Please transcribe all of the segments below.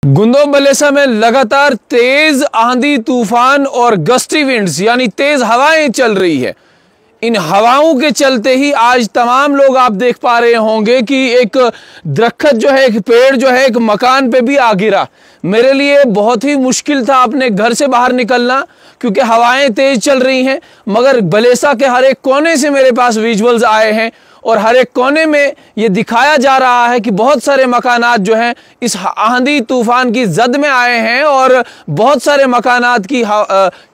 गुंदो बलेसा में लगातार तेज आंधी तूफान और गस्टी विंड्स यानी तेज हवाएं चल रही है। इन हवाओं के चलते ही आज तमाम लोग आप देख पा रहे होंगे कि एक दरख्त जो है, एक पेड़ जो है, एक मकान पे भी आ गिरा। मेरे लिए बहुत ही मुश्किल था अपने घर से बाहर निकलना क्योंकि हवाएं तेज चल रही हैं, मगर बलेसा के हर एक कोने से मेरे पास विजुअल्स आए हैं और हर एक कोने में ये दिखाया जा रहा है कि बहुत सारे मकानात जो हैं इस आंधी तूफान की जद में आए हैं और बहुत सारे मकानात की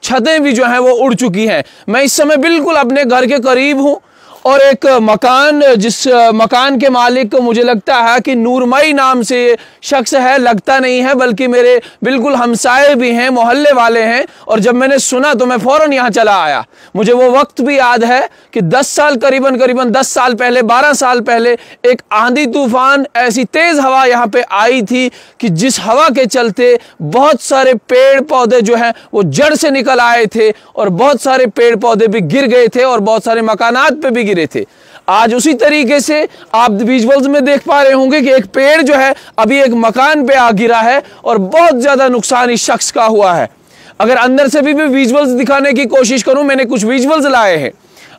छतें भी जो हैं वो उड़ चुकी हैं। मैं इस समय बिल्कुल अपने घर के करीब हूँ और एक मकान, जिस मकान के मालिक को मुझे लगता है कि नूरमई नाम से शख्स है, लगता नहीं है बल्कि मेरे बिल्कुल हमसाए भी हैं, मोहल्ले वाले हैं। और जब मैंने सुना तो मैं फ़ौरन यहाँ चला आया। मुझे वो वक्त भी याद है कि 10 साल करीबन 10 साल पहले, 12 साल पहले एक आंधी तूफान, ऐसी तेज़ हवा यहाँ पे आई थी कि जिस हवा के चलते बहुत सारे पेड़ पौधे जो हैं वो जड़ से निकल आए थे और बहुत सारे पेड़ पौधे भी गिर गए थे और बहुत सारे मकानात पे भी गिरे थे। आज उसी तरीके से आप विजुअल्स में देख पा रहे होंगे कि एक पेड़ जो है अभी एक मकान पे आ गिरा है और बहुत ज्यादा नुकसान इस शख्स का हुआ है। अगर अंदर से भी विजुअल्स दिखाने की कोशिश करूं, मैंने कुछ विजुअल्स लाए हैं।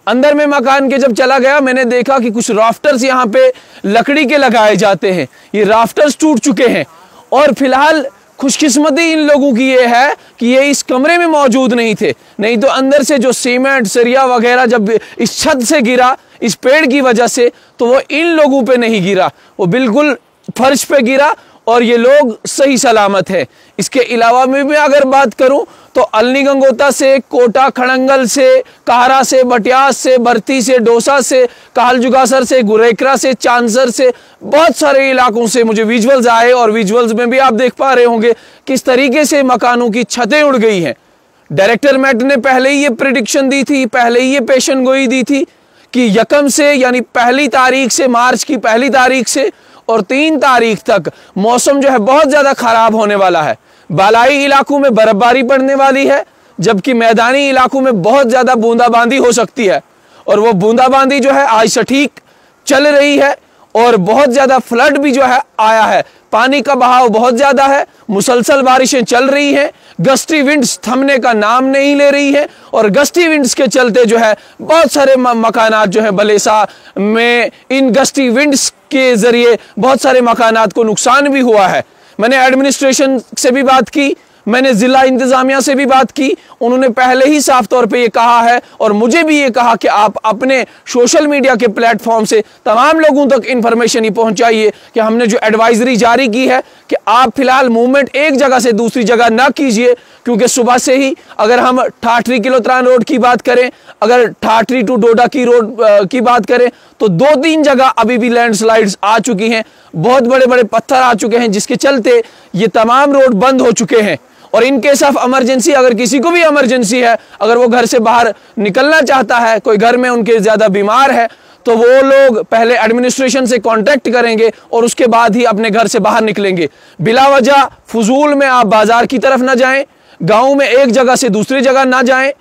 अंदर में मकान के जब चला गया, मैंने देखा कि कुछ राफ्टर्स यहाँ पे लकड़ी के लगाए जाते हैं, ये राफ्टर्स टूट चुके हैं। और फिलहाल खुशकिस्मती इन लोगों की ये है कि ये इस कमरे में मौजूद नहीं थे, नहीं तो अंदर से जो सीमेंट सरिया वगैरह जब इस छत से गिरा इस पेड़ की वजह से, तो वो इन लोगों पे नहीं गिरा, वो बिल्कुल फर्श पे गिरा और ये लोग सही सलामत है। इसके अलावा में भी अगर बात करूं तो अलनी गंगोता से, कोटा खड़ंगल से, काहरा से, बटियास से, भर्ती से, डोसा से, काहलजुगासर से, गुरेकरा से, चांसर से, बहुत सारे इलाकों से मुझे विजुअल्स आए और विजुअल्स में भी आप देख पा रहे होंगे किस तरीके से मकानों की छतें उड़ गई हैं। डायरेक्टर मेट ने पहले ही ये प्रिडिक्शन दी थी, पहले ही ये पेशन गोई दी थी कि यकम से यानी पहली तारीख से, मार्च की पहली तारीख से और 3 तारीख तक मौसम जो है बहुत ज़्यादा ख़राब होने वाला है। बालाई इलाकों में बर्फबारी पड़ने वाली है, जबकि मैदानी इलाकों में बहुत ज़्यादा बूंदाबांदी हो सकती है। और वो बूंदाबांदी जो है आज सटीक चल रही है और बहुत ज़्यादा फ्लड भी जो है आया है। पानी का बहाव बहुत ज़्यादा है, मुसलसल बारिशें चल रही हैं, गस्टी विंड्स थमने का नाम नहीं ले रही है और गस्टी विंड्स के चलते जो है बहुत सारे मकानात जो है बलेसा में इन गस्टी विंड्स के जरिए बहुत सारे मकानात को नुकसान भी हुआ है। मैंने एडमिनिस्ट्रेशन से भी बात की, मैंने ज़िला इंतज़ामिया से भी बात की, उन्होंने पहले ही साफ तौर पे ये कहा है और मुझे भी ये कहा कि आप अपने सोशल मीडिया के प्लेटफॉर्म से तमाम लोगों तक इन्फॉर्मेशन ही पहुंचाइए कि हमने जो एडवाइजरी जारी की है कि आप फिलहाल मूवमेंट एक जगह से दूसरी जगह ना कीजिए, क्योंकि सुबह से ही अगर हम ठाठरी किलोत्रान रोड की बात करें, अगर ठाठरी टू डोडा की रोड की बात करें तो 2-3 जगह अभी भी लैंडस्लाइड्स आ चुकी हैं, बहुत बड़े बड़े पत्थर आ चुके हैं जिसके चलते ये तमाम रोड बंद हो चुके हैं। और इन केस ऑफ इमरजेंसी, अगर किसी को भी इमरजेंसी है, अगर वो घर से बाहर निकलना चाहता है, कोई घर में उनके ज़्यादा बीमार है, तो वो लोग पहले एडमिनिस्ट्रेशन से कांटेक्ट करेंगे और उसके बाद ही अपने घर से बाहर निकलेंगे। बिला वजह फजूल में आप बाजार की तरफ ना जाएं, गाँव में एक जगह से दूसरी जगह ना जाएं।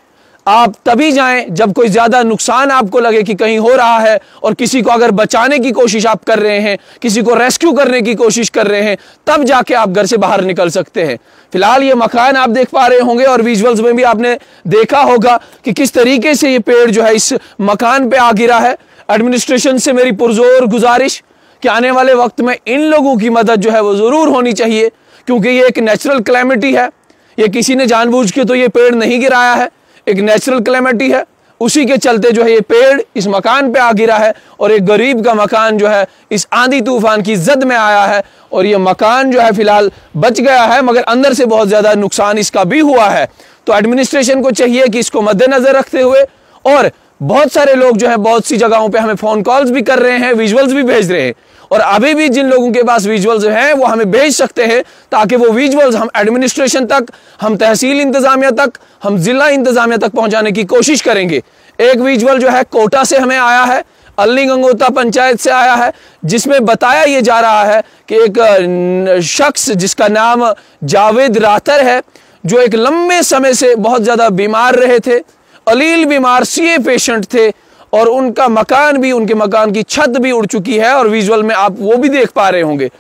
आप तभी जाएं जब कोई ज़्यादा नुकसान आपको लगे कि कहीं हो रहा है और किसी को अगर बचाने की कोशिश आप कर रहे हैं, किसी को रेस्क्यू करने की कोशिश कर रहे हैं, तब जाके आप घर से बाहर निकल सकते हैं। फिलहाल ये मकान आप देख पा रहे होंगे और विजुअल्स में भी आपने देखा होगा कि किस तरीके से ये पेड़ जो है इस मकान पे आ गिरा है। एडमिनिस्ट्रेशन से मेरी पुरजोर गुजारिश कि आने वाले वक्त में इन लोगों की मदद जो है वो ज़रूर होनी चाहिए, क्योंकि ये एक नेचुरल क्लैमिटी है। ये किसी ने जानबूझ के तो ये पेड़ नहीं गिराया है, एक नेचुरल क्लैमिटी है, उसी के चलते जो है ये पेड़ इस मकान पे आ गिरा है और एक गरीब का मकान जो है इस आंधी तूफान की जद में आया है और ये मकान जो है फिलहाल बच गया है, मगर अंदर से बहुत ज़्यादा नुकसान इसका भी हुआ है। तो एडमिनिस्ट्रेशन को चाहिए कि इसको मद्देनज़र रखते हुए, और बहुत सारे लोग जो है बहुत सी जगहों पे हमें फ़ोन कॉल्स भी कर रहे हैं, विजुअल्स भी भेज रहे हैं, और अभी भी जिन लोगों के पास विजुअल्स हैं वो हमें भेज सकते हैं ताकि वो विजुअल्स हम एडमिनिस्ट्रेशन तक, हम तहसील इंतज़ामिया तक, हम ज़िला इंतज़ामिया तक पहुंचाने की कोशिश करेंगे। एक विजुअल जो है कोटा से हमें आया है, अलनी गंगोता पंचायत से आया है, जिसमें बताया ये जा रहा है कि एक शख्स जिसका नाम जावेद रातर है, जो एक लंबे समय से बहुत ज़्यादा बीमार रहे थे, अलील बीमार सीए पेशेंट थे और उनका मकान भी, उनके मकान की छत भी उड़ चुकी है और विजुअल में आप वो भी देख पा रहे होंगे।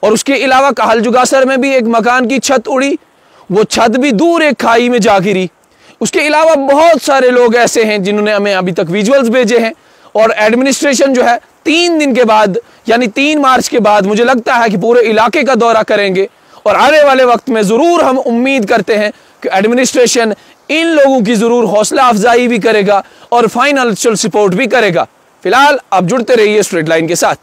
और उसके अलावा कहल जुगासर में भी एक मकान की छत उड़ी, वो छत भी दूर एक खाई में जा गिरी। उसके अलावा बहुत सारे लोग ऐसे हैं जिन्होंने हमें अभी तक विजुअल्स भेजे हैं। और एडमिनिस्ट्रेशन जो है 3 दिन के बाद यानी 3 मार्च के बाद मुझे लगता है कि पूरे इलाके का दौरा करेंगे और आने वाले वक्त में ज़रूर हम उम्मीद करते हैं कि एडमिनिस्ट्रेशन इन लोगों की ज़रूर हौसला अफजाई भी करेगा और फाइनेंशियल सपोर्ट भी करेगा। फिलहाल आप जुड़ते रहिए स्ट्रेट लाइन के साथ।